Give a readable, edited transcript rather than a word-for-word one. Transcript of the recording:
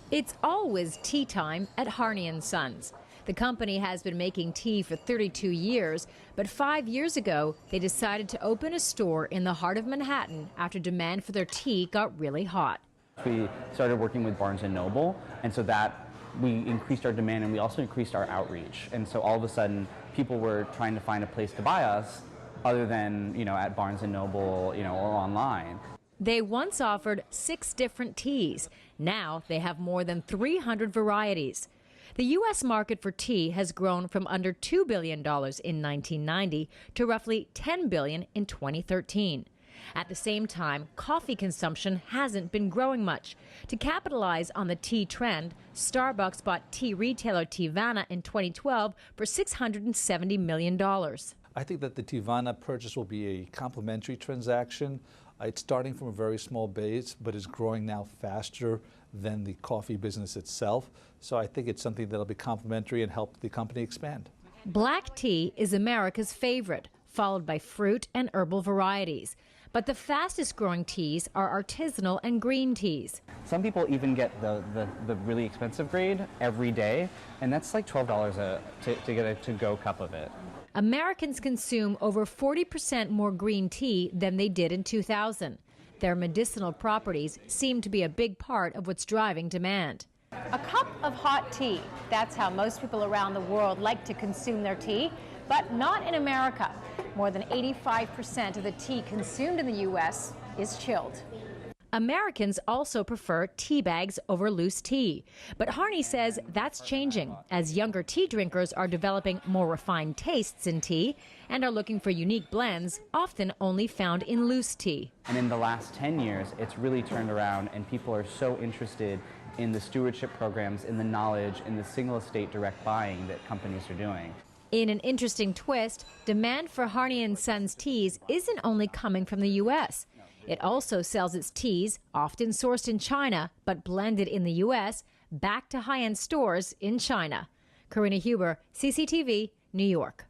It's always tea time at Harney & Sons. The company has been making tea for 32 years, but 5 years ago, they decided to open a store in the heart of Manhattan after demand for their tea got really hot. We started working with Barnes & Noble, and so that we increased our demand and we also increased our outreach. And so all of a sudden, people were trying to find a place to buy us other than, at Barnes & Noble, or online. They once offered 6 different teas. Now they have more than 300 varieties. The U.S. market for tea has grown from under $2 billion in 1990 to roughly $10 billion in 2013. At the same time, coffee consumption hasn't been growing much. To capitalize on the tea trend, Starbucks bought tea retailer Teavana in 2012 for $670 million. I think that the Teavana purchase will be a complementary transaction. It's starting from a very small base, but is growing now faster than the coffee business itself. So I think it's something that'll be complementary and help the company expand. Black tea is America's favorite, followed by fruit and herbal varieties. But the fastest growing teas are artisanal and green teas. Some people even get the really expensive grade every day, and that's like $12 to get a to-go cup of it. Americans consume over 40% more green tea than they did in 2000. Their medicinal properties seem to be a big part of what's driving demand. A cup of hot tea. That's how most people around the world like to consume their tea, but not in America. More than 85% of the tea consumed in the U.S. is chilled. Americans also prefer tea bags over loose tea. But Harney says that's changing as younger tea drinkers are developing more refined tastes in tea and are looking for unique blends often only found in loose tea. And in the last 10 years, it's really turned around, and people are so interested in the stewardship programs, in the knowledge, in the single estate direct buying that companies are doing. In an interesting twist, demand for Harney & Sons teas isn't only coming from the U.S. It also sells its teas, often sourced in China, but blended in the U.S., back to high-end stores in China. Karina Huber, CCTV, New York.